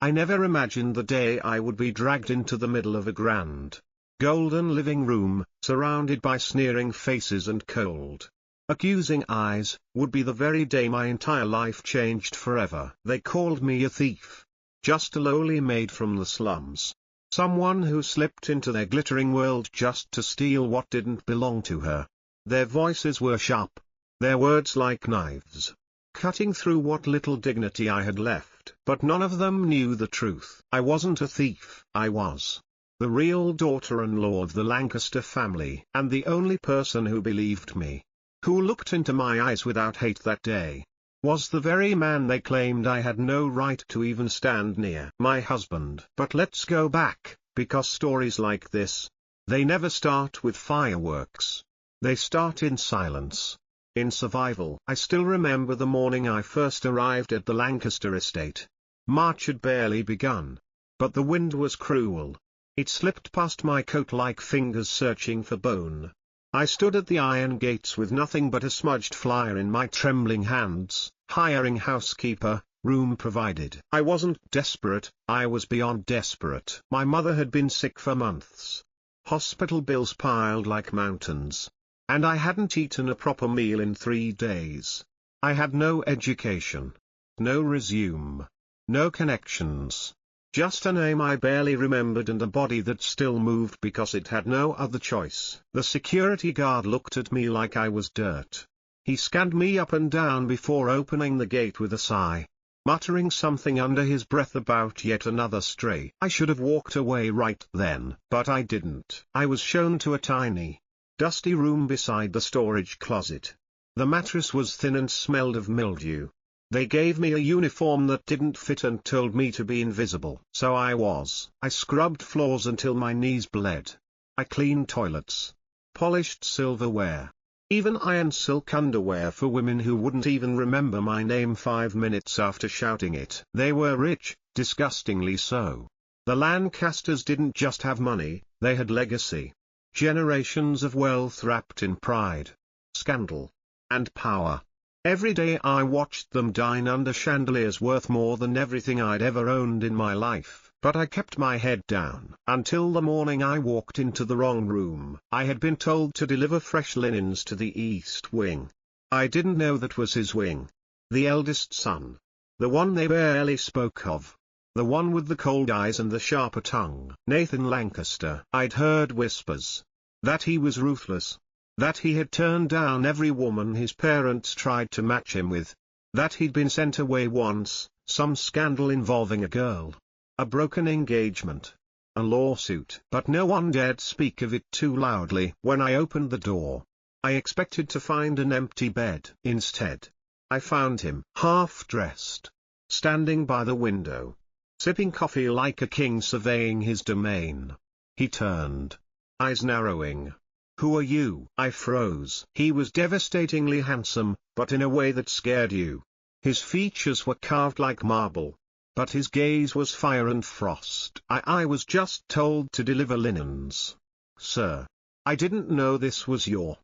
I never imagined the day I would be dragged into the middle of a grand, golden living room, surrounded by sneering faces and cold, accusing eyes, would be the very day my entire life changed forever. They called me a thief. Just a lowly maid from the slums. Someone who slipped into their glittering world just to steal what didn't belong to her. Their voices were sharp. Their words like knives, cutting through what little dignity I had left. But none of them knew the truth. I wasn't a thief. I was the real daughter-in-law of the Lancaster family, and the only person who believed me, who looked into my eyes without hate that day, was the very man they claimed I had no right to even stand near. My husband. But let's go back, because stories like this, they never start with fireworks. They start in silence. In survival. I still remember the morning I first arrived at the Lancaster estate. March had barely begun. But the wind was cruel. It slipped past my coat like fingers searching for bone. I stood at the iron gates with nothing but a smudged flyer in my trembling hands, hiring housekeeper, room provided. I wasn't desperate, I was beyond desperate. My mother had been sick for months. Hospital bills piled like mountains. And I hadn't eaten a proper meal in 3 days. I had no education. No resume. No connections. Just a name I barely remembered and a body that still moved because it had no other choice. The security guard looked at me like I was dirt. He scanned me up and down before opening the gate with a sigh, muttering something under his breath about yet another stray. I should have walked away right then, but I didn't. I was shown to a tiny, dusty room beside the storage closet. The mattress was thin and smelled of mildew. They gave me a uniform that didn't fit and told me to be invisible. So I scrubbed floors until my knees bled. I cleaned toilets. Polished silverware. Even ironed silk underwear for women who wouldn't even remember my name 5 minutes after shouting it. They were rich, disgustingly so. The Lancasters didn't just have money, they had legacy. Generations of wealth wrapped in pride, scandal, and power. Every day I watched them dine under chandeliers worth more than everything I'd ever owned in my life. But I kept my head down. Until the morning I walked into the wrong room. I had been told to deliver fresh linens to the East Wing. I didn't know that was his wing. The eldest son. The one they barely spoke of. The one with the cold eyes and the sharper tongue. Nathan Lancaster. I'd heard whispers. That he was ruthless. That he had turned down every woman his parents tried to match him with. That he'd been sent away once, some scandal involving a girl. A broken engagement. A lawsuit. But no one dared speak of it too loudly. When I opened the door, I expected to find an empty bed. Instead, I found him, half-dressed, standing by the window, sipping coffee like a king surveying his domain. He turned, eyes narrowing. "Who are you?" I froze. He was devastatingly handsome, but in a way that scared you. His features were carved like marble, but his gaze was fire and frost. I was just told to deliver linens, sir. I didn't know this was your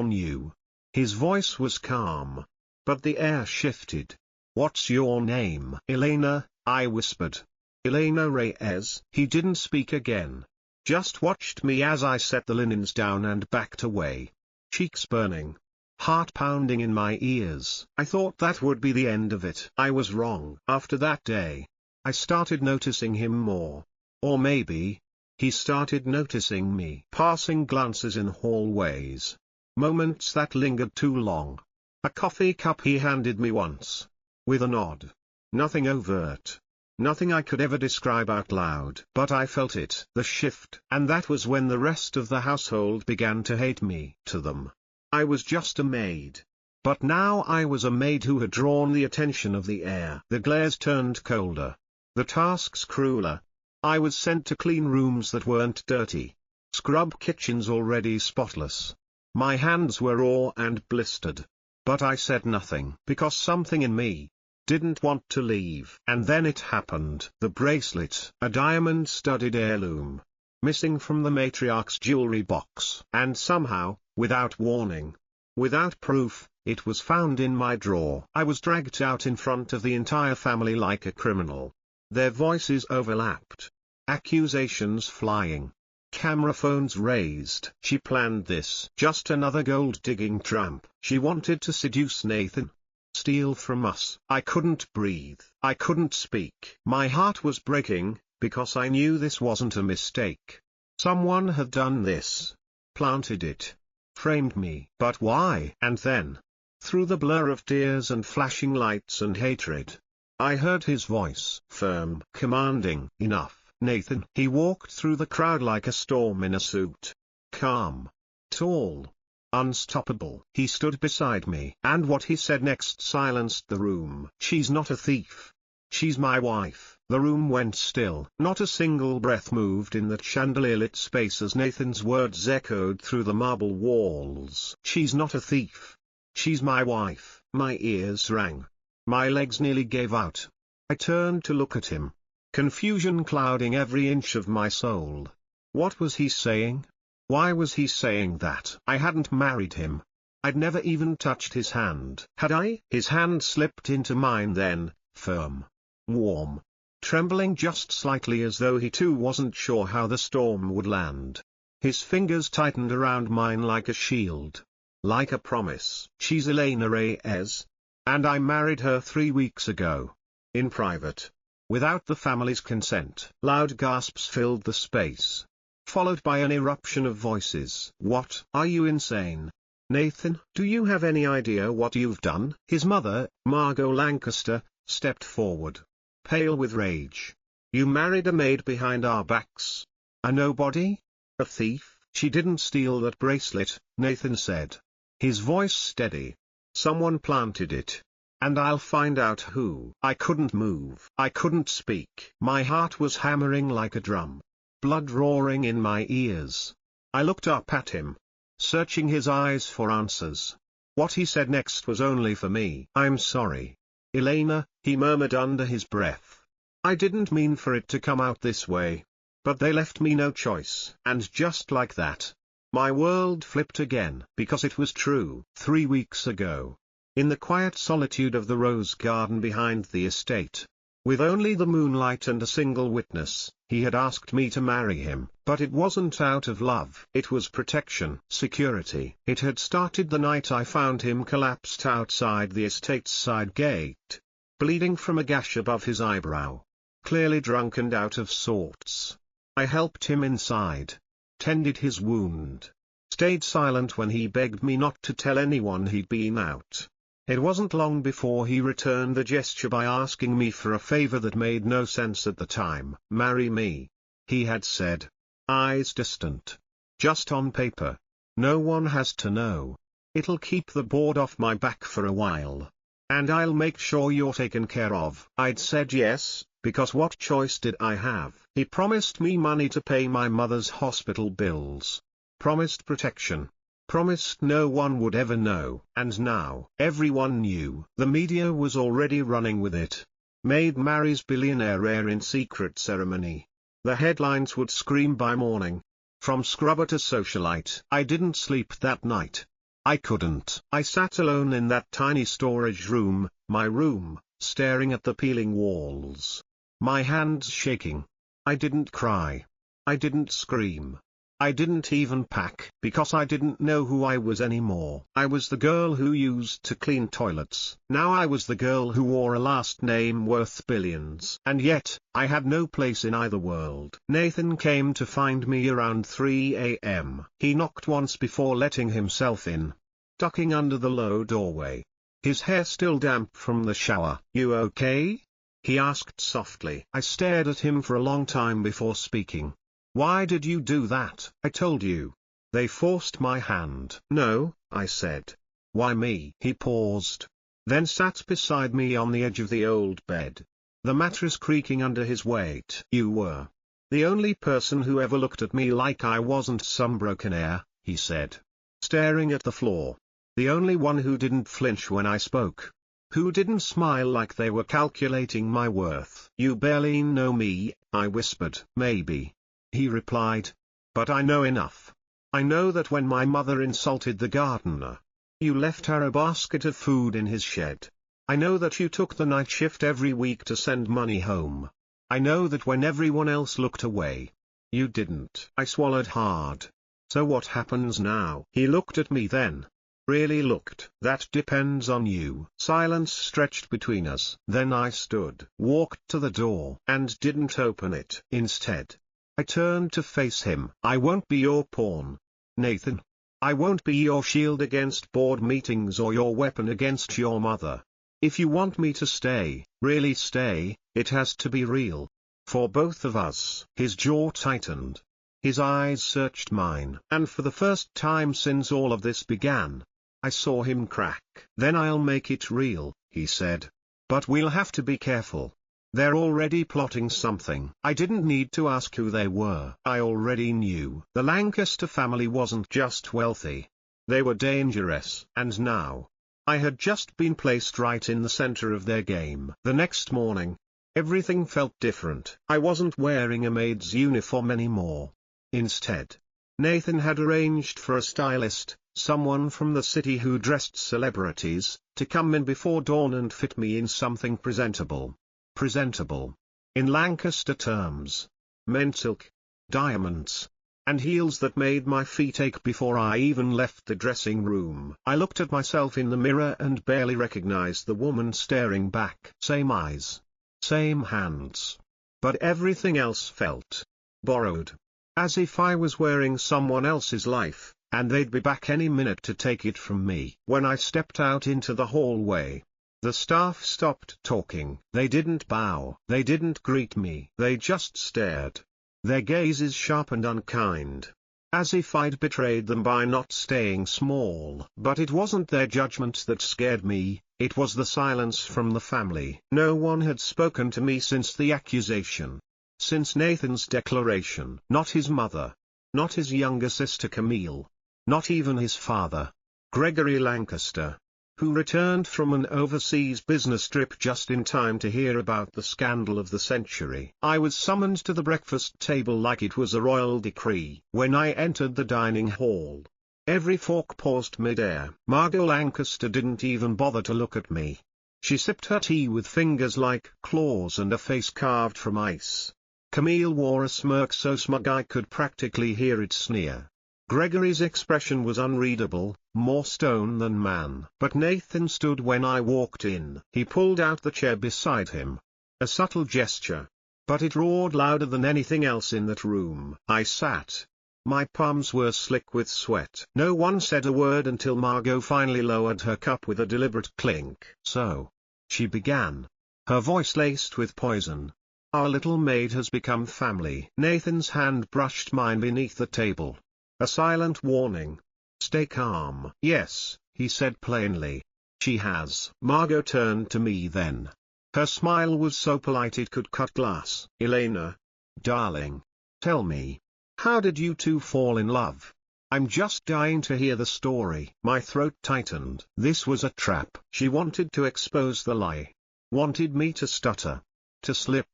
new. His voice was calm, but the air shifted. "What's your name?" "Elena," I whispered. "Elena Reyes." He didn't speak again. Just watched me as I set the linens down and backed away. Cheeks burning. Heart pounding in my ears. I thought that would be the end of it. I was wrong. After that day, I started noticing him more. Or maybe, he started noticing me. Passing glances in hallways. Moments that lingered too long. A coffee cup he handed me once. With a nod. Nothing overt. Nothing I could ever describe out loud. But I felt it. The shift. And that was when the rest of the household began to hate me. To them, I was just a maid. But now I was a maid who had drawn the attention of the heir. The glares turned colder. The tasks crueler. I was sent to clean rooms that weren't dirty. Scrub kitchens already spotless. My hands were raw and blistered. But I said nothing. Because something in me didn't want to leave. And then it happened. The bracelet, a diamond-studded heirloom, missing from the matriarch's jewelry box. And somehow, without warning, without proof, it was found in my drawer. I was dragged out in front of the entire family like a criminal. Their voices overlapped. Accusations flying. Camera phones raised. She planned this. Just another gold-digging tramp. She wanted to seduce Nathan. Steal from us. I couldn't breathe. I couldn't speak. My heart was breaking, because I knew this wasn't a mistake. Someone had done this. Planted it. Framed me. But why? And then, through the blur of tears and flashing lights and hatred, I heard his voice, firm, commanding. Enough, Nathan. He walked through the crowd like a storm in a suit. Calm. Tall. Unstoppable. He stood beside me, and what he said next silenced the room. She's not a thief. She's my wife. The room went still. Not a single breath moved in that chandelier-lit space as Nathan's words echoed through the marble walls. She's not a thief. She's my wife. My ears rang. My legs nearly gave out. I turned to look at him. Confusion clouding every inch of my soul. What was he saying? Why was he saying that? I hadn't married him. I'd never even touched his hand. Had I? His hand slipped into mine then, firm. Warm. Trembling just slightly as though he too wasn't sure how the storm would land. His fingers tightened around mine like a shield. Like a promise. She's Elena Reyes. And I married her 3 weeks ago. In private. Without the family's consent. Loud gasps filled the space, followed by an eruption of voices. What? Are you insane? Nathan, do you have any idea what you've done? His mother, Margot Lancaster, stepped forward, pale with rage. You married a maid behind our backs. A nobody? A thief? She didn't steal that bracelet, Nathan said. His voice steady. Someone planted it. And I'll find out who. I couldn't move. I couldn't speak. My heart was hammering like a drum. Blood roaring in my ears. I looked up at him, searching his eyes for answers. What he said next was only for me. I'm sorry, Elena, he murmured under his breath. I didn't mean for it to come out this way. But they left me no choice. And just like that, my world flipped again. Because it was true. 3 weeks ago, in the quiet solitude of the rose garden behind the estate, with only the moonlight and a single witness, he had asked me to marry him. But it wasn't out of love. It was protection, security. It had started the night I found him collapsed outside the estate's side gate, bleeding from a gash above his eyebrow, clearly drunk and out of sorts. I helped him inside, tended his wound, stayed silent when he begged me not to tell anyone he'd been out. It wasn't long before he returned the gesture by asking me for a favor that made no sense at the time. Marry me, he had said. Eyes distant. Just on paper. No one has to know. It'll keep the board off my back for a while. And I'll make sure you're taken care of. I'd said yes, because what choice did I have? He promised me money to pay my mother's hospital bills. Promised protection. Promised no one would ever know. And now, everyone knew. The media was already running with it. Maid marries billionaire heir in secret ceremony. The headlines would scream by morning. From scrubber to socialite. I didn't sleep that night. I couldn't. I sat alone in that tiny storage room, my room, staring at the peeling walls. My hands shaking. I didn't cry. I didn't scream. I didn't even pack, because I didn't know who I was anymore. I was the girl who used to clean toilets. Now I was the girl who wore a last name worth billions. And yet, I had no place in either world. Nathan came to find me around 3 a.m. He knocked once before letting himself in, ducking under the low doorway. His hair still damp from the shower. You okay? He asked softly. I stared at him for a long time before speaking. Why did you do that? I told you. They forced my hand. No, I said. Why me? He paused, then sat beside me on the edge of the old bed, the mattress creaking under his weight. You were the only person who ever looked at me like I wasn't some broken heir, he said, staring at the floor. The only one who didn't flinch when I spoke. Who didn't smile like they were calculating my worth. You barely know me, I whispered. Maybe, he replied. But I know enough. I know that when my mother insulted the gardener, you left her a basket of food in his shed. I know that you took the night shift every week to send money home. I know that when everyone else looked away, you didn't. I swallowed hard. So what happens now? He looked at me then. Really looked. That depends on you. Silence stretched between us. Then I stood, walked to the door, and didn't open it. Instead, I turned to face him. I won't be your pawn, Nathan. I won't be your shield against board meetings or your weapon against your mother. If you want me to stay, really stay, it has to be real. For both of us. His jaw tightened. His eyes searched mine. And for the first time since all of this began, I saw him crack. Then I'll make it real, he said. But we'll have to be careful. They're already plotting something. I didn't need to ask who they were. I already knew. The Lancaster family wasn't just wealthy. They were dangerous. And now, I had just been placed right in the center of their game. The next morning, everything felt different. I wasn't wearing a maid's uniform anymore. Instead, Nathan had arranged for a stylist, someone from the city who dressed celebrities, to come in before dawn and fit me in something presentable. Presentable. In Lancaster terms, meant silk, diamonds, and heels that made my feet ache before I even left the dressing room. I looked at myself in the mirror and barely recognized the woman staring back. Same eyes. Same hands. But everything else felt borrowed. As if I was wearing someone else's life, and they'd be back any minute to take it from me. When I stepped out into the hallway, the staff stopped talking. They didn't bow. They didn't greet me. They just stared. Their gazes sharp and unkind. As if I'd betrayed them by not staying small. But it wasn't their judgment that scared me, it was the silence from the family. No one had spoken to me since the accusation. Since Nathan's declaration. Not his mother. Not his younger sister Camille. Not even his father, Gregory Lancaster, who returned from an overseas business trip just in time to hear about the scandal of the century. I was summoned to the breakfast table like it was a royal decree. When I entered the dining hall, every fork paused mid-air. Margot Lancaster didn't even bother to look at me. She sipped her tea with fingers like claws and a face carved from ice. Camille wore a smirk so smug I could practically hear it sneer. Gregory's expression was unreadable, more stone than man. But Nathan stood when I walked in. He pulled out the chair beside him. A subtle gesture. But it roared louder than anything else in that room. I sat. My palms were slick with sweat. No one said a word until Margot finally lowered her cup with a deliberate clink. So, she began. Her voice laced with poison. Our little maid has become family. Nathan's hand brushed mine beneath the table. A silent warning. Stay calm. Yes, he said plainly. She has. Margot turned to me then. Her smile was so polite it could cut glass. Elena, darling, tell me, how did you two fall in love? I'm just dying to hear the story. My throat tightened. This was a trap. She wanted to expose the lie. Wanted me to stutter. To slip.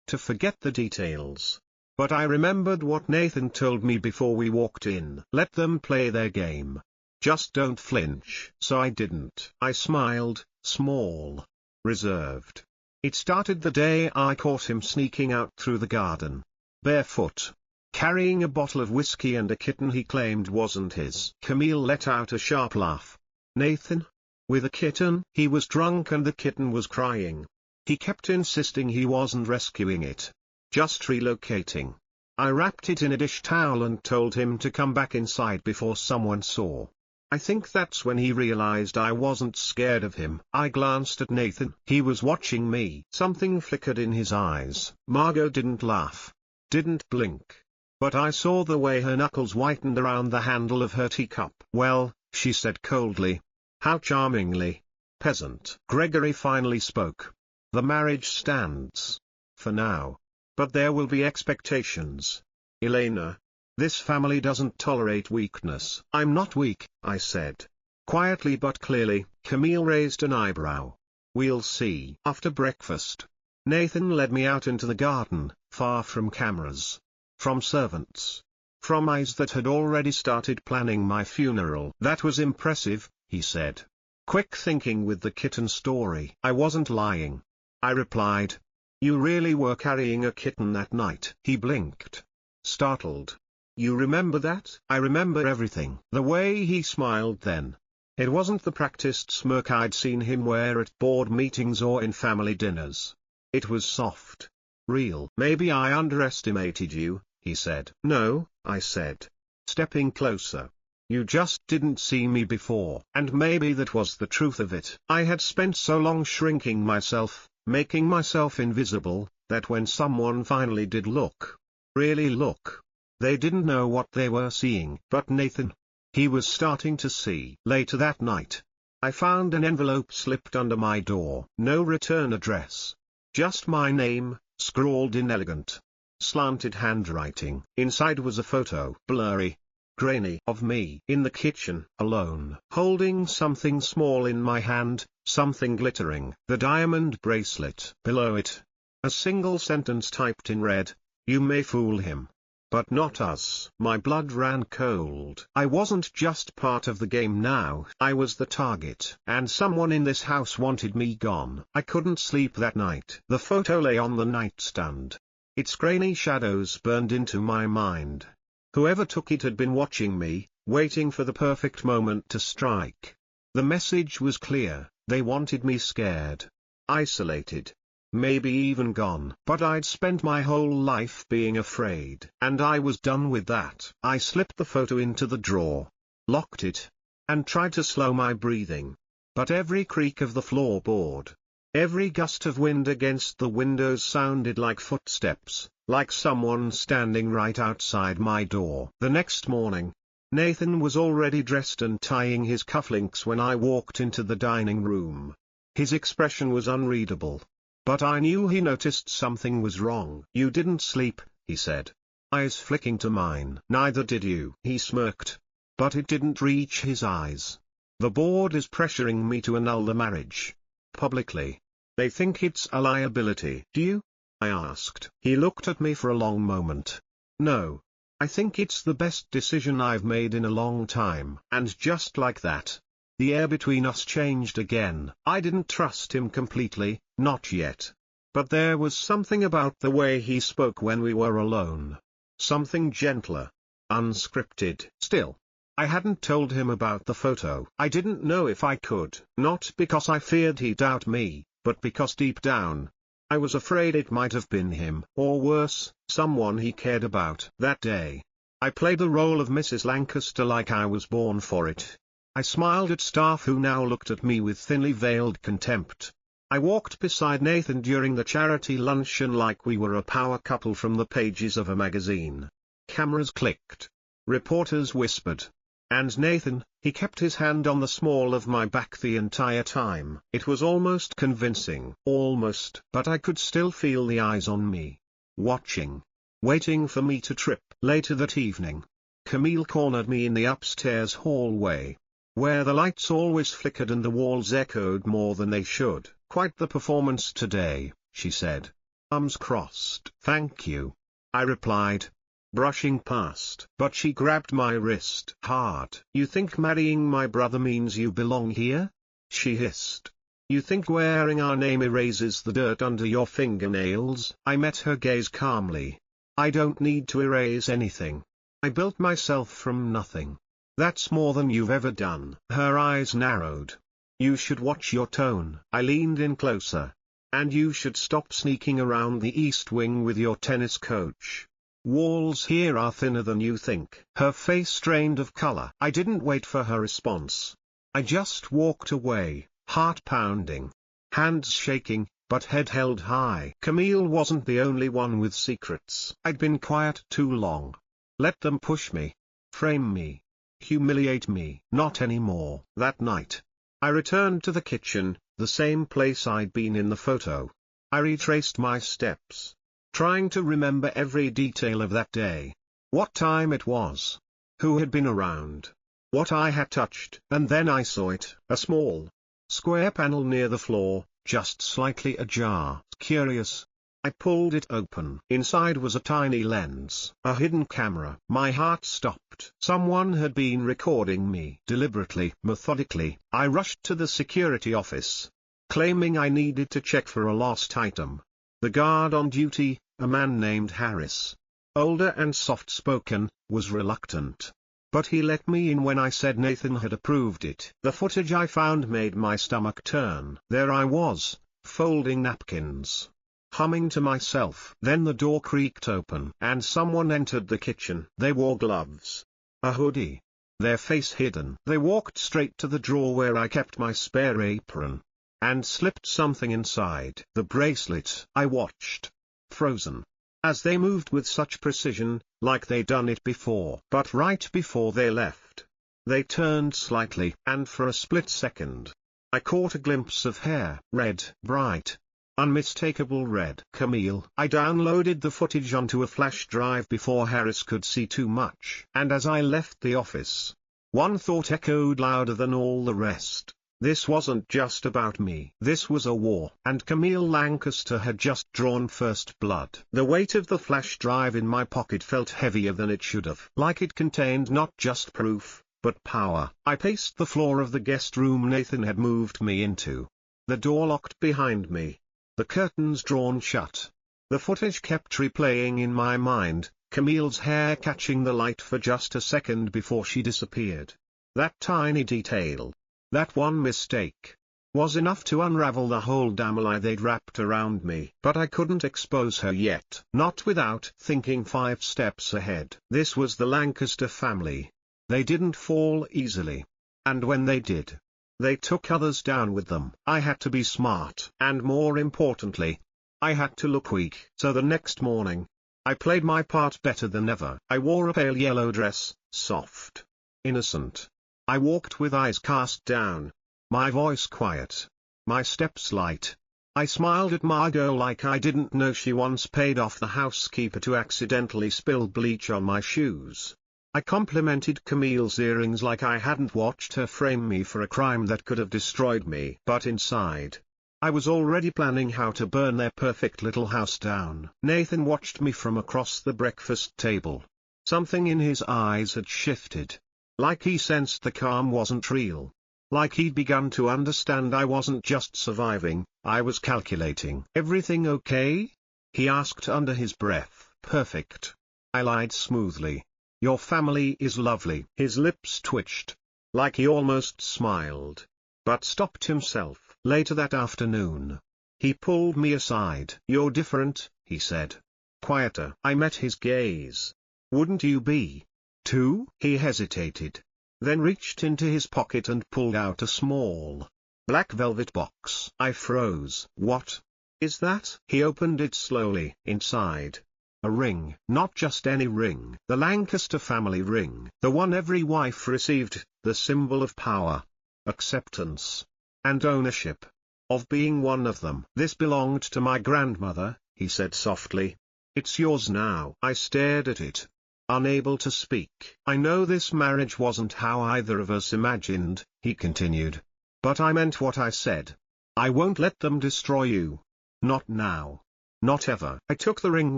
To forget the details. But I remembered what Nathan told me before we walked in. Let them play their game. Just don't flinch. So I didn't. I smiled, small, reserved. It started the day I caught him sneaking out through the garden. Barefoot. Carrying a bottle of whiskey and a kitten he claimed wasn't his. Camille let out a sharp laugh. Nathan? With a kitten? He was drunk and the kitten was crying. He kept insisting he wasn't rescuing it. Just relocating. I wrapped it in a dish towel and told him to come back inside before someone saw. I think that's when he realized I wasn't scared of him. I glanced at Nathan. He was watching me. Something flickered in his eyes. Margot didn't laugh. Didn't blink. But I saw the way her knuckles whitened around the handle of her teacup. Well, she said coldly. How charmingly. Peasant. Gregory finally spoke. The marriage stands. For now. But there will be expectations. Elena. This family doesn't tolerate weakness. I'm not weak, I said. Quietly but clearly. Camille raised an eyebrow. We'll see. After breakfast, Nathan led me out into the garden, far from cameras. From servants. From eyes that had already started planning my funeral. That was impressive, he said. Quick thinking with the kitten story. I wasn't lying. I replied. You really were carrying a kitten that night. He blinked, startled. You remember that? I remember everything. The way he smiled then. It wasn't the practiced smirk I'd seen him wear at board meetings or in family dinners. It was soft. Real. Maybe I underestimated you, he said. No, I said, stepping closer. You just didn't see me before. And maybe that was the truth of it. I had spent so long shrinking myself, making myself invisible, that when someone finally did look, really look, they didn't know what they were seeing. But Nathan, he was starting to see. Later that night, I found an envelope slipped under my door. No return address. Just my name, scrawled in elegant, slanted handwriting. Inside was a photo, blurry, grainy, of me in the kitchen, alone, holding something small in my hand, something glittering. The diamond bracelet. Below it, a single sentence typed in red: you may fool him, but not us. My blood ran cold. I wasn't just part of the game now. I was the target. And someone in this house wanted me gone. I couldn't sleep that night. The photo lay on the nightstand. Its grainy shadows burned into my mind. Whoever took it had been watching me, waiting for the perfect moment to strike. The message was clear: they wanted me scared, isolated, maybe even gone. But I'd spent my whole life being afraid. And I was done with that. I slipped the photo into the drawer, locked it, and tried to slow my breathing. But every creak of the floorboard, every gust of wind against the windows sounded like footsteps, like someone standing right outside my door. The next morning, Nathan was already dressed and tying his cufflinks when I walked into the dining room. His expression was unreadable, but I knew he noticed something was wrong. You didn't sleep, he said, eyes flicking to mine. Neither did you. He smirked, but it didn't reach his eyes. The board is pressuring me to annul the marriage. Publicly. They think it's a liability. Do you? I asked. He looked at me for a long moment. No. I think it's the best decision I've made in a long time. And just like that, the air between us changed again. I didn't trust him completely, not yet. But there was something about the way he spoke when we were alone. Something gentler. Unscripted. Still, I hadn't told him about the photo. I didn't know if I could. Not because I feared he'd doubt me, but because deep down, I was afraid it might have been him, or worse, someone he cared about. That day, I played the role of Mrs. Lancaster like I was born for it. I smiled at staff who now looked at me with thinly veiled contempt. I walked beside Nathan during the charity luncheon like we were a power couple from the pages of a magazine. Cameras clicked. Reporters whispered. And Nathan, he kept his hand on the small of my back the entire time. It was almost convincing. Almost. But I could still feel the eyes on me. Watching. Waiting for me to trip. Later that evening, Camille cornered me in the upstairs hallway, where the lights always flickered and the walls echoed more than they should. Quite the performance today, she said. Arms crossed. Thank you, I replied, brushing past. But she grabbed my wrist hard. You think marrying my brother means you belong here? She hissed. You think wearing our name erases the dirt under your fingernails? I met her gaze calmly. I don't need to erase anything. I built myself from nothing. That's more than you've ever done. Her eyes narrowed. You should watch your tone. I leaned in closer. And you should stop sneaking around the East Wing with your tennis coach. Walls here are thinner than you think. Her face drained of color. I didn't wait for her response. I just walked away, heart pounding, hands shaking, but head held high. Camille wasn't the only one with secrets. I'd been quiet too long. Let them push me, frame me, humiliate me. Not anymore. That night, I returned to the kitchen, the same place I'd been in the photo. I retraced my steps, trying to remember every detail of that day. What time it was, who had been around, what I had touched. And then I saw it, a small, square panel near the floor, just slightly ajar. Curious. I pulled it open. Inside was a tiny lens, a hidden camera. My heart stopped. Someone had been recording me. Deliberately, methodically. I rushed to the security office, claiming I needed to check for a lost item. The guard on duty, a man named Harris, older and soft-spoken, was reluctant. But he let me in when I said Nathan had approved it. The footage I found made my stomach turn. There I was, folding napkins, humming to myself. Then the door creaked open and someone entered the kitchen. They wore gloves, a hoodie, their face hidden. They walked straight to the drawer where I kept my spare apron, and slipped something inside. The bracelet. I watched, frozen, as they moved with such precision, like they'd done it before. But right before they left, they turned slightly, and for a split second, I caught a glimpse of hair. Red, bright, unmistakable red. Camille. I downloaded the footage onto a flash drive before Harris could see too much. And as I left the office, one thought echoed louder than all the rest. This wasn't just about me. This was a war. And Camille Lancaster had just drawn first blood. The weight of the flash drive in my pocket felt heavier than it should have. Like it contained not just proof, but power. I paced the floor of the guest room Nathan had moved me into. The door locked behind me, the curtains drawn shut. The footage kept replaying in my mind, Camille's hair catching the light for just a second before she disappeared. That tiny detail, that one mistake, was enough to unravel the whole damn lie they'd wrapped around me. But I couldn't expose her yet. Not without thinking 5 steps ahead. This was the Lancaster family. They didn't fall easily. And when they did, they took others down with them. I had to be smart. And more importantly, I had to look weak. So the next morning, I played my part better than ever. I wore a pale yellow dress, soft, innocent. I walked with eyes cast down, my voice quiet, my steps light. I smiled at Margot like I didn't know she once paid off the housekeeper to accidentally spill bleach on my shoes. I complimented Camille's earrings like I hadn't watched her frame me for a crime that could have destroyed me. But inside, I was already planning how to burn their perfect little house down. Nathan watched me from across the breakfast table. Something in his eyes had shifted. Like he sensed the calm wasn't real. Like he'd begun to understand I wasn't just surviving, I was calculating. "Everything okay?" he asked under his breath. "Perfect." I lied smoothly. "Your family is lovely." His lips twitched, like he almost smiled, but stopped himself. Later that afternoon, he pulled me aside. "You're different," he said. "Quieter." I met his gaze. "Wouldn't you be, too?" He hesitated, then reached into his pocket and pulled out a small, black velvet box. I froze. "What is that?" He opened it slowly. Inside, a ring. Not just any ring. The Lancaster family ring. The one every wife received, the symbol of power, acceptance, and ownership, of being one of them. "This belonged to my grandmother," he said softly. "It's yours now." I stared at it, unable to speak. "I know this marriage wasn't how either of us imagined," he continued. "But I meant what I said. I won't let them destroy you. Not now. Not ever." I took the ring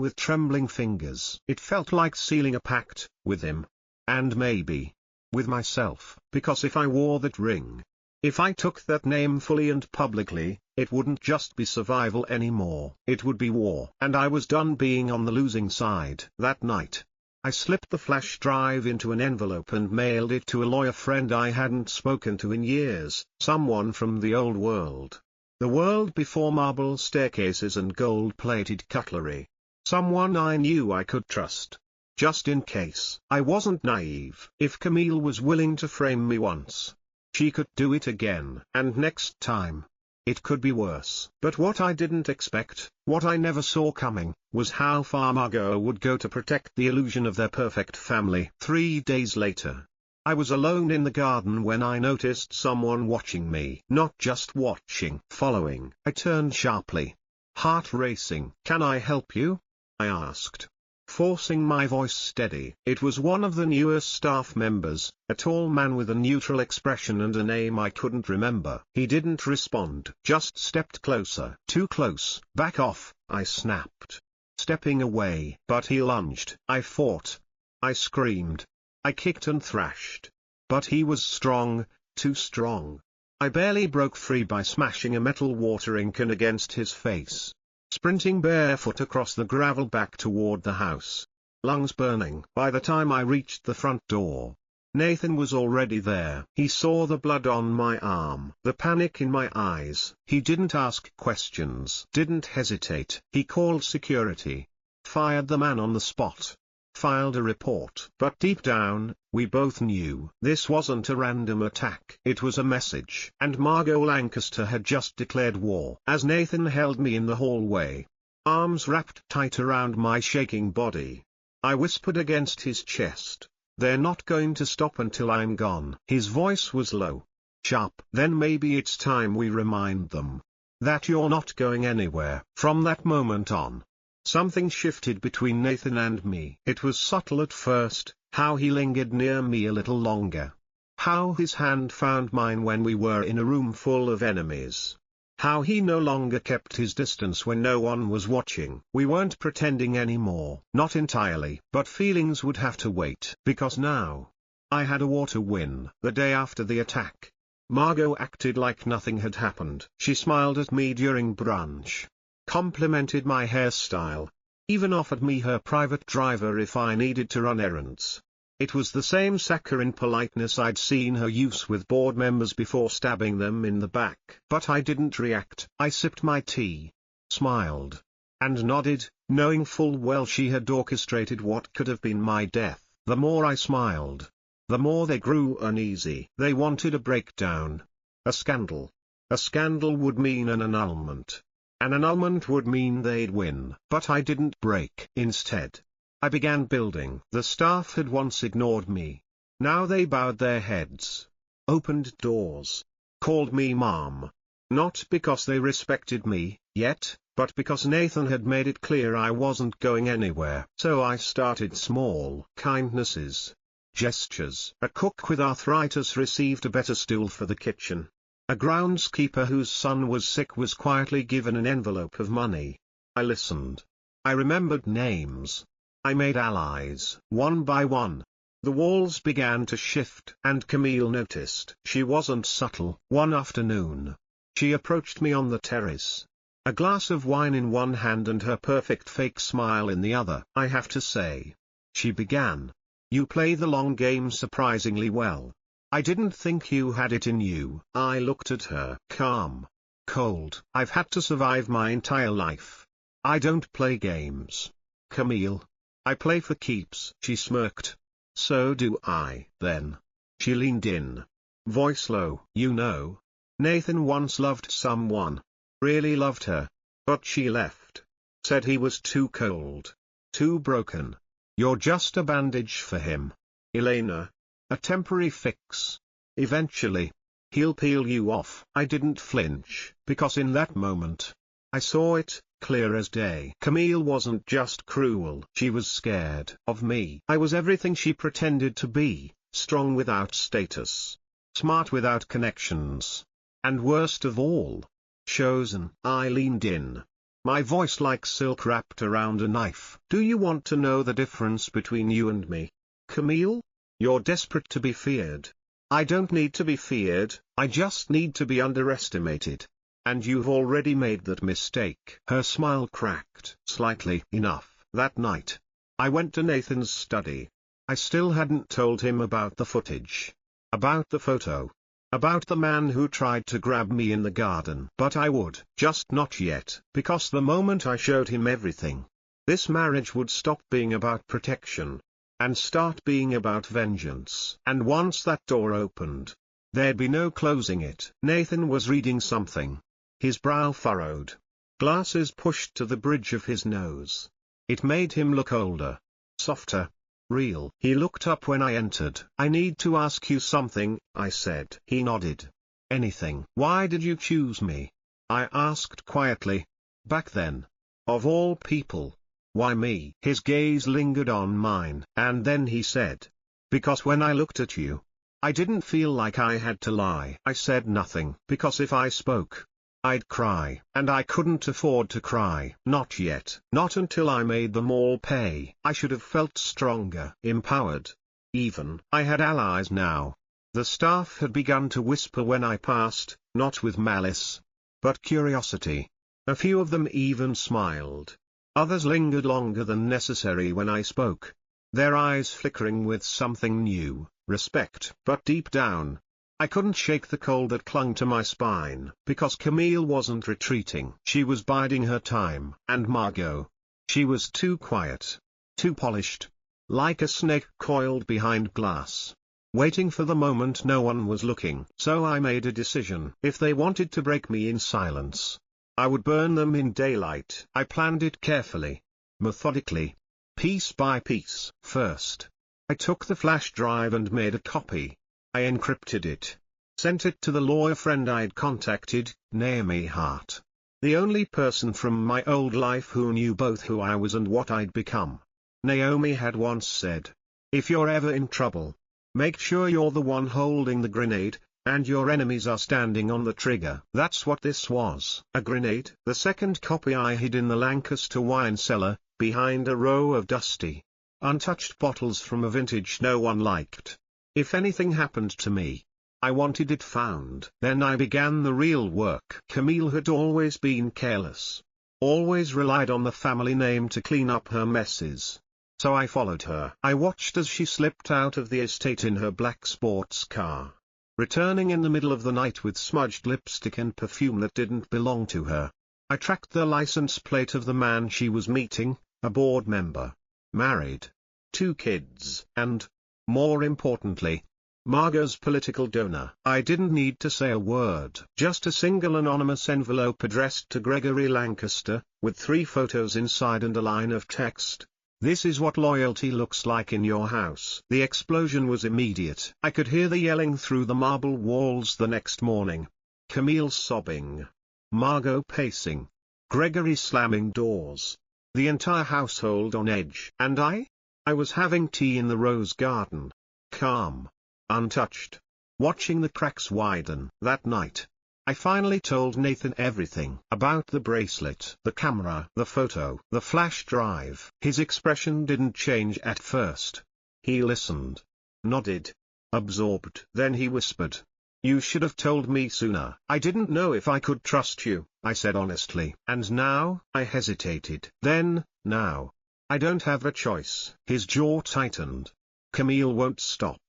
with trembling fingers. It felt like sealing a pact, with him. And maybe, with myself. Because if I wore that ring, if I took that name fully and publicly, it wouldn't just be survival anymore. It would be war. And I was done being on the losing side. That night, I slipped the flash drive into an envelope and mailed it to a lawyer friend I hadn't spoken to in years, someone from the old world. The world before marble staircases and gold-plated cutlery. Someone I knew I could trust. Just in case. I wasn't naive. If Camille was willing to frame me once, she could do it again. And next time, it could be worse. But what I didn't expect, what I never saw coming, was how far Margot would go to protect the illusion of their perfect family. 3 days later, I was alone in the garden when I noticed someone watching me. Not just watching, following. I turned sharply, heart racing. "Can I help you?" I asked, forcing my voice steady. It was one of the newer staff members, a tall man with a neutral expression and a name I couldn't remember. He didn't respond, just stepped closer. "Too close." "Back off," I snapped, stepping away. But he lunged. I fought. I screamed. I kicked and thrashed. But he was strong, too strong. I barely broke free by smashing a metal watering can against his face. sprinting barefoot across the gravel back toward the house. Lungs burning. By the time I reached the front door, Nathan was already there. He saw the blood on my arm, the panic in my eyes. He didn't ask questions, didn't hesitate. He called security, fired the man on the spot, filed a report. But deep down, we both knew this wasn't a random attack. It was a message. And Margot Lancaster had just declared war. As Nathan held me in the hallway, arms wrapped tight around my shaking body, I whispered against his chest, "They're not going to stop until I'm gone." His voice was low, sharp. "Then maybe it's time we remind them that you're not going anywhere." From that moment on, something shifted between Nathan and me. It was subtle at first, how he lingered near me a little longer. How his hand found mine when we were in a room full of enemies. How he no longer kept his distance when no one was watching. We weren't pretending anymore. Not entirely. But feelings would have to wait. Because now, I had a war to win. The day after the attack, Margot acted like nothing had happened. She smiled at me during brunch, complimented my hairstyle, even offered me her private driver if I needed to run errands. It was the same saccharine politeness I'd seen her use with board members before stabbing them in the back. But I didn't react. I sipped my tea, smiled, and nodded, knowing full well she had orchestrated what could have been my death. The more I smiled, the more they grew uneasy. They wanted a breakdown, a scandal. A scandal would mean an annulment. An annulment would mean they'd win. But I didn't break. Instead, I began building. The staff had once ignored me. Now they bowed their heads, opened doors, called me Mom. Not because they respected me, yet, but because Nathan had made it clear I wasn't going anywhere. So I started small. Kindnesses, gestures. A cook with arthritis received a better stool for the kitchen. A groundskeeper whose son was sick was quietly given an envelope of money. I listened. I remembered names. I made allies. One by one, the walls began to shift. And Camille noticed. She wasn't subtle. One afternoon, she approached me on the terrace, a glass of wine in one hand and her perfect fake smile in the other. "I have to say," she began, "you play the long game surprisingly well. I didn't think you had it in you." I looked at her. Calm, cold. "I've had to survive my entire life. I don't play games, Camille. I play for keeps." She smirked. "So do I." Then, she leaned in, voice low. "You know, Nathan once loved someone. Really loved her. But she left. Said he was too cold. Too broken. You're just a bandage for him, Elena. A temporary fix. Eventually, he'll peel you off." I didn't flinch, because in that moment, I saw it, clear as day. Camille wasn't just cruel. She was scared of me. I was everything she pretended to be, strong without status, smart without connections, and worst of all, chosen. I leaned in, my voice like silk wrapped around a knife. "Do you want to know the difference between you and me, Camille? You're desperate to be feared. I don't need to be feared, I just need to be underestimated. And you've already made that mistake." Her smile cracked slightly. Enough. That night, I went to Nathan's study. I still hadn't told him about the footage, about the photo, about the man who tried to grab me in the garden. But I would. Just not yet. Because the moment I showed him everything, this marriage would stop being about protection, and start being about vengeance. And once that door opened, there'd be no closing it. Nathan was reading something. His brow furrowed, glasses pushed to the bridge of his nose. It made him look older, softer, real. He looked up when I entered. "I need to ask you something," I said. He nodded. "Anything." "Why did you choose me?" I asked quietly. "Back then, of all people, why me?" His gaze lingered on mine. And then he said, "Because when I looked at you, I didn't feel like I had to lie." I said nothing. Because if I spoke, I'd cry. And I couldn't afford to cry. Not yet. Not until I made them all pay. I should have felt stronger, empowered. Even. I had allies now. The staff had begun to whisper when I passed, not with malice, but curiosity. A few of them even smiled. Others lingered longer than necessary when I spoke, their eyes flickering with something new, respect. But deep down, I couldn't shake the cold that clung to my spine, because Camille wasn't retreating. She was biding her time. And Margot? She was too quiet, too polished, like a snake coiled behind glass, waiting for the moment no one was looking. So I made a decision. If they wanted to break me in silence, I would burn them in daylight. I planned it carefully, methodically, piece by piece. First, I took the flash drive and made a copy. I encrypted it, sent it to the lawyer friend I'd contacted, Naomi Hart, the only person from my old life who knew both who I was and what I'd become. Naomi had once said, "If you're ever in trouble, make sure you're the one holding the grenade, and your enemies are standing on the trigger." That's what this was. A grenade. The second copy I hid in the Lancaster wine cellar, behind a row of dusty, untouched bottles from a vintage no one liked. If anything happened to me, I wanted it found. Then I began the real work. Camille had always been careless, always relied on the family name to clean up her messes. So I followed her. I watched as she slipped out of the estate in her black sports car, returning in the middle of the night with smudged lipstick and perfume that didn't belong to her. I tracked the license plate of the man she was meeting, a board member, married, 2 kids, and, more importantly, Margot's political donor. I didn't need to say a word. Just a single anonymous envelope addressed to Gregory Lancaster, with 3 photos inside and a line of text. "This is what loyalty looks like in your house." The explosion was immediate. I could hear the yelling through the marble walls the next morning. Camille sobbing, Margot pacing, Gregory slamming doors, the entire household on edge. And I was having tea in the rose garden, calm, untouched, watching the cracks widen. That night, I finally told Nathan everything about the bracelet, the camera, the photo, the flash drive. His expression didn't change at first. He listened, nodded, absorbed. Then he whispered, "You should have told me sooner." "I didn't know if I could trust you," I said honestly. "And now?" I hesitated. "Then, now, I don't have a choice." His jaw tightened. "Camille won't stop.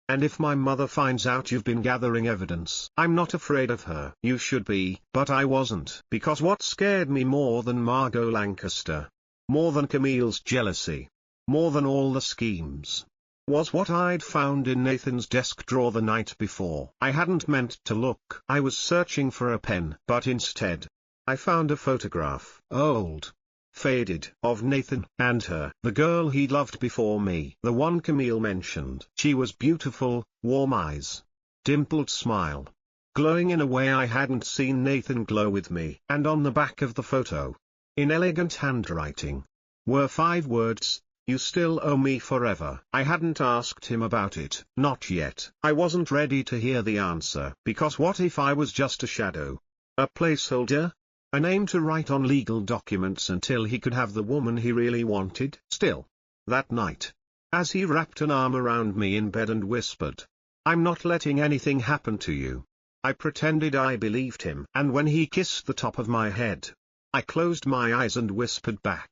And if my mother finds out you've been gathering evidence." "I'm not afraid of her." "You should be." But I wasn't. Because what scared me more than Margot Lancaster, more than Camille's jealousy, more than all the schemes, was what I'd found in Nathan's desk drawer the night before. I hadn't meant to look. I was searching for a pen. But instead, I found a photograph, old, faded, of Nathan and her, the girl he'd loved before me, the one Camille mentioned. She was beautiful, warm eyes, dimpled smile, glowing in a way I hadn't seen Nathan glow with me. And on the back of the photo, in elegant handwriting, were 5 words, "You still owe me forever." I hadn't asked him about it. Not yet. I wasn't ready to hear the answer. Because what if I was just a shadow? A placeholder? A name to write on legal documents until he could have the woman he really wanted? Still, that night, as he wrapped an arm around me in bed and whispered, "I'm not letting anything happen to you," I pretended I believed him. And when he kissed the top of my head, I closed my eyes and whispered back,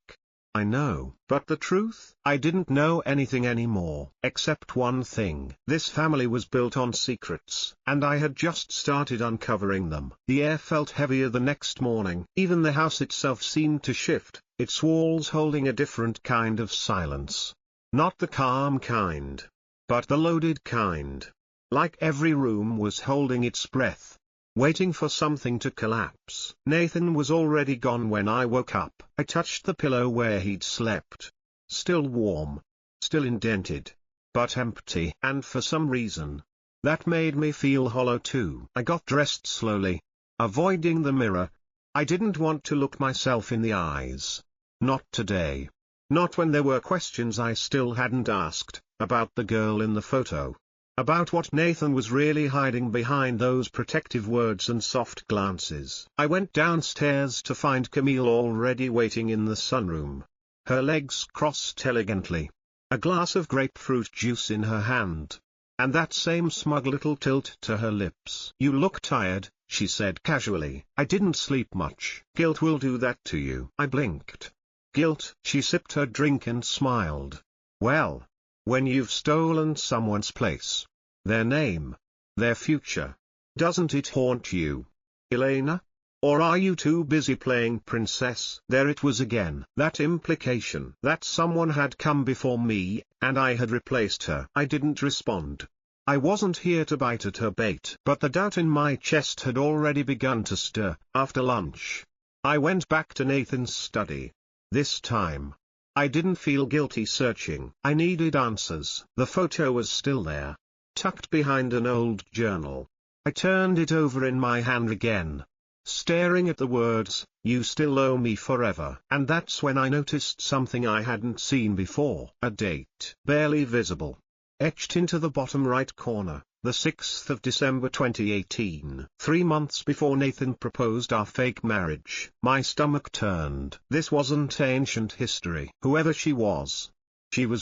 "I know." But the truth, I didn't know anything anymore. Except one thing. This family was built on secrets, and I had just started uncovering them. The air felt heavier the next morning. Even the house itself seemed to shift, its walls holding a different kind of silence. Not the calm kind, but the loaded kind. Like every room was holding its breath, waiting for something to collapse. Nathan was already gone when I woke up. I touched the pillow where he'd slept. Still warm, still indented, but empty. And for some reason, that made me feel hollow too. I got dressed slowly, avoiding the mirror. I didn't want to look myself in the eyes. Not today. Not when there were questions I still hadn't asked, about the girl in the photo. About what Nathan was really hiding behind those protective words and soft glances. I went downstairs to find Camille already waiting in the sunroom, her legs crossed elegantly, a glass of grapefruit juice in her hand, and that same smug little tilt to her lips. "You look tired," she said casually. I didn't sleep much. Guilt will do that to you. I blinked. Guilt? She sipped her drink and smiled. Well, when you've stolen someone's place, their name, their future, doesn't it haunt you, Elena? Or are you too busy playing princess? There it was again, that implication that someone had come before me, and I had replaced her. I didn't respond. I wasn't here to bite at her bait. But the doubt in my chest had already begun to stir. After lunch, I went back to Nathan's study. This time, I didn't feel guilty searching. I needed answers. The photo was still there, tucked behind an old journal. I turned it over in my hand again, staring at the words, "You still owe me forever." And that's when I noticed something I hadn't seen before. A date, barely visible, etched into the bottom right corner, the 6th of December 2018. 3 months before Nathan proposed our fake marriage. My stomach turned. This wasn't ancient history. Whoever she was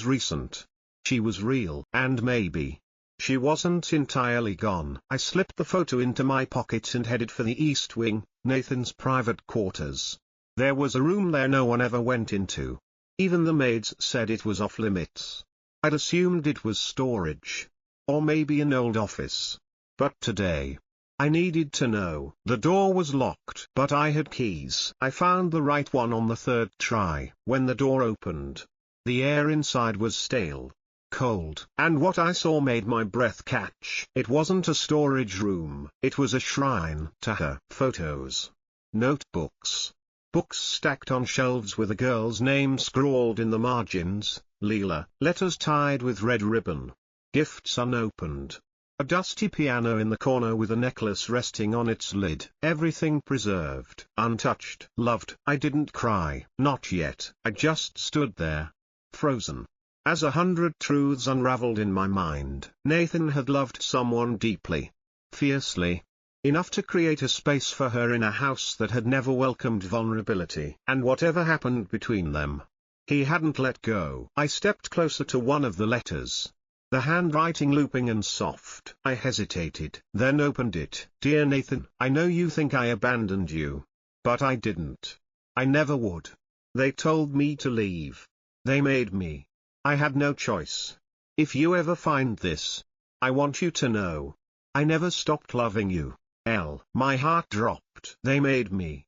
recent. She was real. And maybe she wasn't entirely gone. I slipped the photo into my pocket and headed for the East Wing, Nathan's private quarters. There was a room there no one ever went into. Even the maids said it was off limits. I'd assumed it was storage, or maybe an old office. But today, I needed to know. The door was locked, but I had keys. I found the right one on the 3rd try. When the door opened, the air inside was stale, cold, and what I saw made my breath catch. It wasn't a storage room. It was a shrine to her. Photos, notebooks, books stacked on shelves with a girl's name scrawled in the margins, Leela. Letters tied with red ribbon. Gifts unopened. A dusty piano in the corner with a necklace resting on its lid. Everything preserved, untouched. Loved. I didn't cry. Not yet. I just stood there, frozen, as 100 truths unraveled in my mind. Nathan had loved someone deeply, fiercely, enough to create a space for her in a house that had never welcomed vulnerability. And whatever happened between them, he hadn't let go. I stepped closer to one of the letters, the handwriting looping and soft. I hesitated, then opened it. Dear Nathan, I know you think I abandoned you, but I didn't. I never would. They told me to leave. They made me. I had no choice. If you ever find this, I want you to know, I never stopped loving you. My heart dropped. They made me.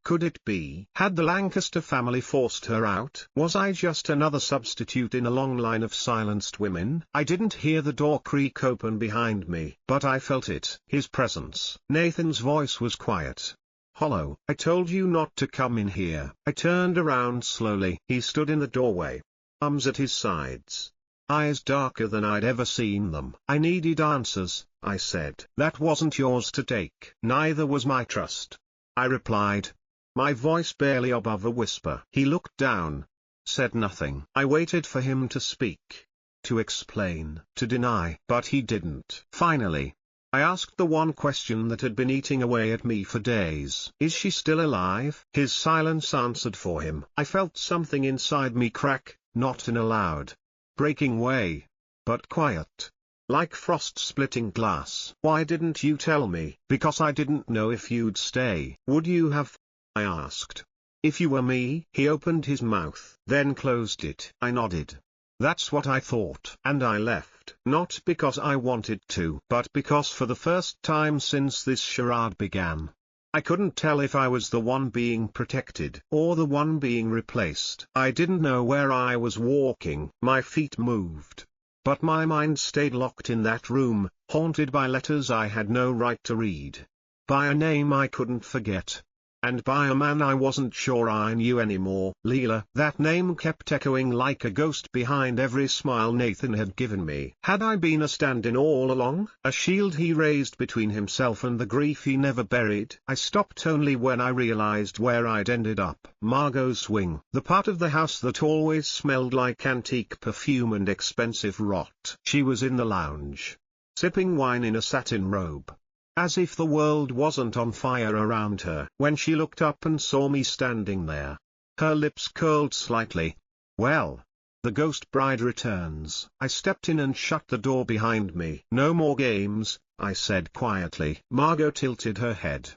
Could it be? Had the Lancaster family forced her out? Was I just another substitute in a long line of silenced women? I didn't hear the door creak open behind me, but I felt it. His presence. Nathan's voice was quiet, hollow. I told you not to come in here. I turned around slowly. He stood in the doorway, arms at his sides, eyes darker than I'd ever seen them. I needed answers, I said. That wasn't yours to take. Neither was my trust, I replied, my voice barely above a whisper. He looked down, said nothing. I waited for him to speak, to explain, to deny, but he didn't. Finally, I asked the one question that had been eating away at me for days. Is she still alive? His silence answered for him. I felt something inside me crack, not in a loud, breaking way, but quiet, like frost splitting glass. Why didn't you tell me? Because I didn't know if you'd stay. Would you have? I asked. If you were me? He opened his mouth, then closed it. I nodded. That's what I thought. And I left. Not because I wanted to, but because for the first time since this charade began, I couldn't tell if I was the one being protected or the one being replaced. I didn't know where I was walking. My feet moved, but my mind stayed locked in that room, haunted by letters I had no right to read, by a name I couldn't forget, and by a man I wasn't sure I knew anymore. Leela. That name kept echoing like a ghost behind every smile Nathan had given me. Had I been a stand-in all along? A shield he raised between himself and the grief he never buried? I stopped only when I realized where I'd ended up. Margot's wing. The part of the house that always smelled like antique perfume and expensive rot. She was in the lounge, sipping wine in a satin robe, as if the world wasn't on fire around her. When she looked up and saw me standing there, her lips curled slightly. Well, The ghost bride returns. I stepped in and shut the door behind me. No more games, I said quietly. Margot tilted her head.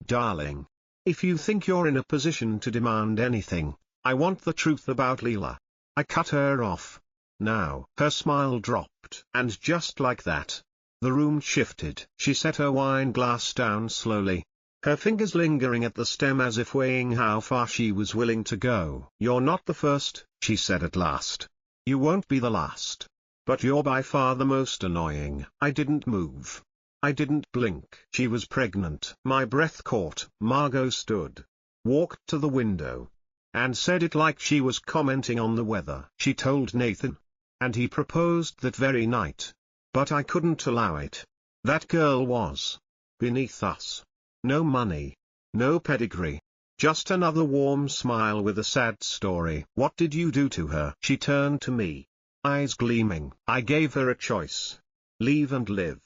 Darling. If you think you're in a position to demand anything, I want the truth about Leela. I cut her off. Now. Her smile dropped. And just like that, the room shifted. She set her wine glass down slowly, her fingers lingering at the stem as if weighing how far she was willing to go. You're not the first, she said at last. You won't be the last. But you're by far the most annoying. I didn't move. I didn't blink. She was pregnant. My breath caught. Margot stood, walked to the window, and said it like she was commenting on the weather. She told Nathan. And he proposed that very night. But I couldn't allow it. That girl was beneath us. No money. No pedigree. Just another warm smile with a sad story. What did you do to her? She turned to me, eyes gleaming. I gave her a choice. Leave and live.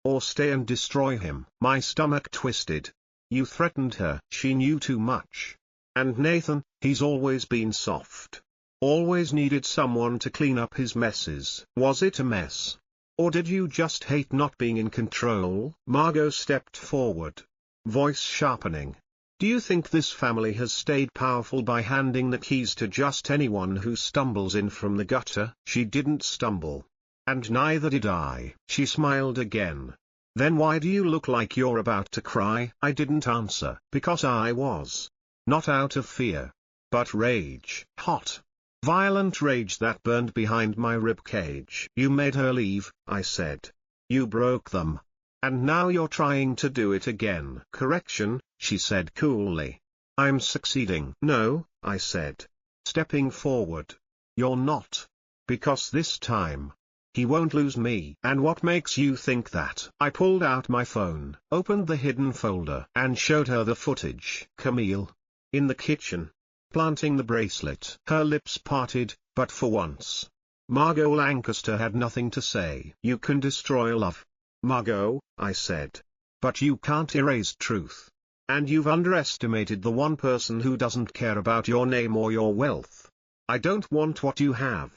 Or stay and destroy him. My stomach twisted. You threatened her. She knew too much. And Nathan, he's always been soft. Always needed someone to clean up his messes. Was it a mess? Or did you just hate not being in control? Margot stepped forward, voice sharpening. Do you think this family has stayed powerful by handing the keys to just anyone who stumbles in from the gutter? She didn't stumble. And neither did I. She smiled again. Then why do you look like you're about to cry? I didn't answer. Because I was. Not out of fear, but rage. Hot, violent rage that burned behind my ribcage. You made her leave, I said. You broke them. And now you're trying to do it again. Correction, she said coolly. I'm succeeding. No, I said, stepping forward. You're not. Because this time, he won't lose me. And what makes you think that? I pulled out my phone, opened the hidden folder, and showed her the footage. Camille, in the kitchen, planting the bracelet. Her lips parted, but for once, Margot Lancaster had nothing to say. You can destroy love, Margot, I said. But you can't erase truth. And you've underestimated the one person who doesn't care about your name or your wealth. I don't want what you have.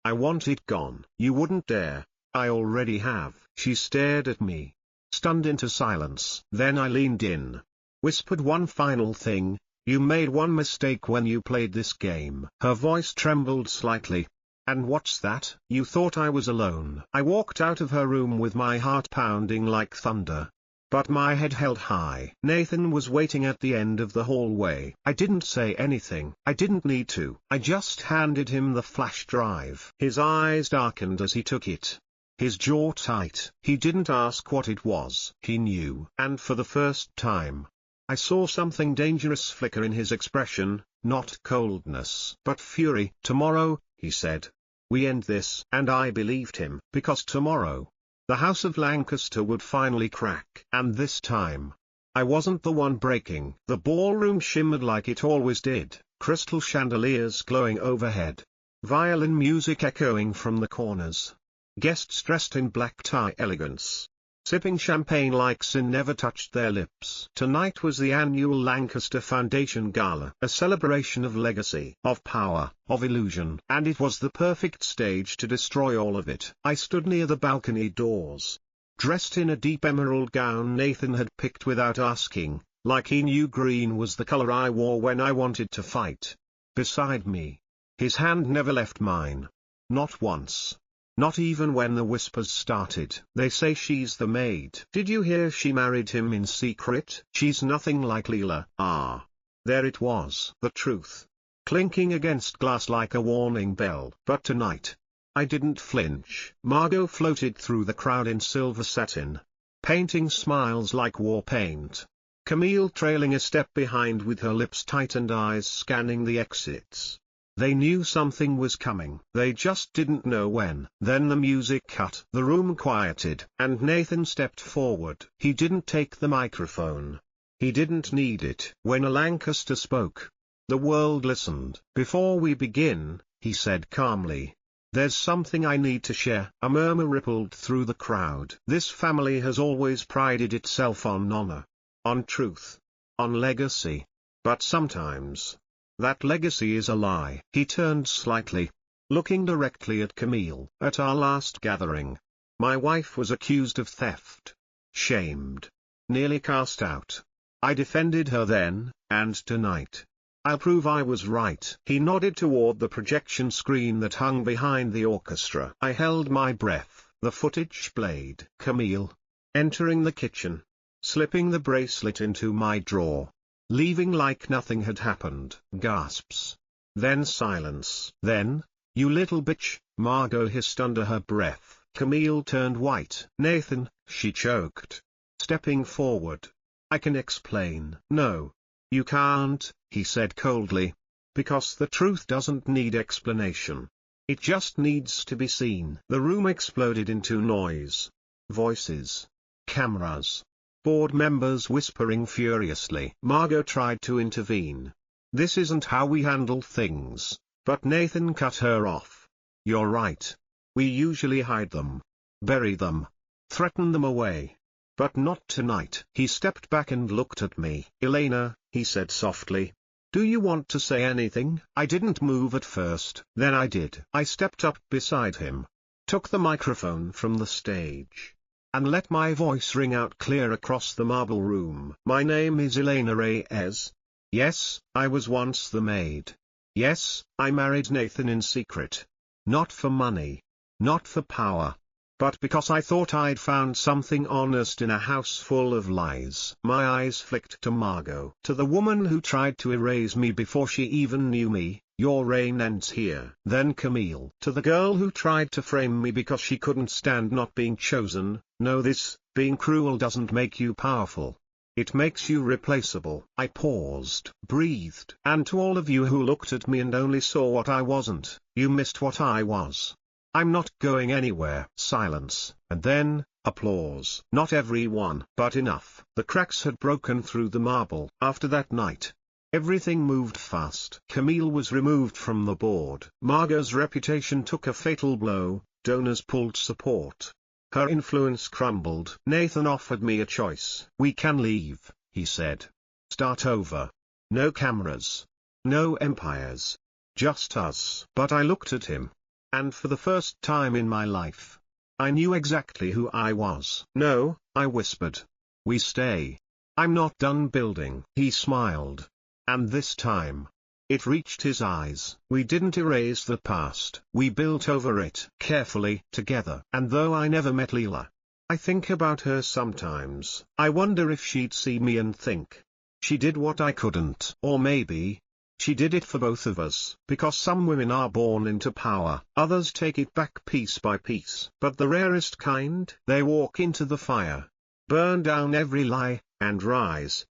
I want it gone. You wouldn't dare. I already have. She stared at me, stunned into silence. Then I leaned in, whispered one final thing. You made one mistake when you played this game. Her voice trembled slightly. And what's that? You thought I was alone. I walked out of her room with my heart pounding like thunder, but my head held high. Nathan was waiting at the end of the hallway. I didn't say anything. I didn't need to. I just handed him the flash drive. His eyes darkened as he took it, his jaw tight. He didn't ask what it was. He knew. And for the first time, I saw something dangerous flicker in his expression, not coldness, but fury. Tomorrow, he said, we end this. And I believed him, because tomorrow, the House of Lancaster would finally crack. And this time, I wasn't the one breaking. The ballroom shimmered like it always did, crystal chandeliers glowing overhead, violin music echoing from the corners, guests dressed in black tie elegance, sipping champagne like sin never touched their lips. Tonight was the annual Lancaster Foundation Gala, a celebration of legacy, of power, of illusion, and it was the perfect stage to destroy all of it. I stood near the balcony doors, dressed in a deep emerald gown Nathan had picked without asking, like he knew green was the color I wore when I wanted to fight. Beside me, his hand never left mine. Not once. Not even when the whispers started. They say she's the maid. Did you hear she married him in secret? She's nothing like Leela. Ah. There it was. The truth, clinking against glass like a warning bell. But tonight, I didn't flinch. Margot floated through the crowd in silver satin, painting smiles like war paint. Camille trailing a step behind with her lips tight and eyes scanning the exits. They knew something was coming. They just didn't know when. Then the music cut. The room quieted. And Nathan stepped forward. He didn't take the microphone. He didn't need it. When a Lancaster spoke, the world listened. Before we begin, he said calmly, there's something I need to share. A murmur rippled through the crowd. This family has always prided itself on honor, on truth, on legacy. But sometimes, that legacy is a lie. He turned slightly, looking directly at Camille. At our last gathering, my wife was accused of theft, shamed, nearly cast out. I defended her then, and tonight, I'll prove I was right. He nodded toward the projection screen that hung behind the orchestra. I held my breath. The footage played. Camille, entering the kitchen, slipping the bracelet into my drawer, leaving like nothing had happened. Gasps. Then silence. Then, "You little bitch," Margot hissed under her breath. Camille turned white. "Nathan," she choked, stepping forward. "I can explain." "No. You can't," he said coldly. "Because the truth doesn't need explanation. It just needs to be seen." The room exploded into noise. Voices. Cameras. Board members whispering furiously. Margot tried to intervene. "This isn't how we handle things." But Nathan cut her off. "You're right. We usually hide them, bury them, threaten them away. But not tonight." He stepped back and looked at me. "Elena," he said softly, "do you want to say anything?" I didn't move at first. Then I did. I stepped up beside him, took the microphone from the stage, and let my voice ring out clear across the marble room. "My name is Elena Reyes. Yes, I was once the maid. Yes, I married Nathan in secret. Not for money. Not for power. But because I thought I'd found something honest in a house full of lies." My eyes flicked to Margot. "To the woman who tried to erase me before she even knew me, your reign ends here." Then Camille. "To the girl who tried to frame me because she couldn't stand not being chosen, know this: being cruel doesn't make you powerful. It makes you replaceable." I paused, breathed. "And to all of you who looked at me and only saw what I wasn't, you missed what I was. I'm not going anywhere." Silence, and then, applause. Not everyone, but enough. The cracks had broken through the marble. After that night, everything moved fast. Camille was removed from the board. Margot's reputation took a fatal blow. Donors pulled support. Her influence crumbled. Nathan offered me a choice. "We can leave," he said. "Start over. No cameras. No empires. Just us." But I looked at him. And for the first time in my life, I knew exactly who I was. "No," I whispered. "We stay. I'm not done building." He smiled. And this time, it reached his eyes. "We didn't erase the past. We built over it. Carefully. Together." And though I never met Leela, I think about her sometimes. I wonder if she'd see me and think, she did what I couldn't. Or maybe, she did it for both of us. Because some women are born into power. Others take it back piece by piece. But the rarest kind, they walk into the fire, burn down every lie, and rise,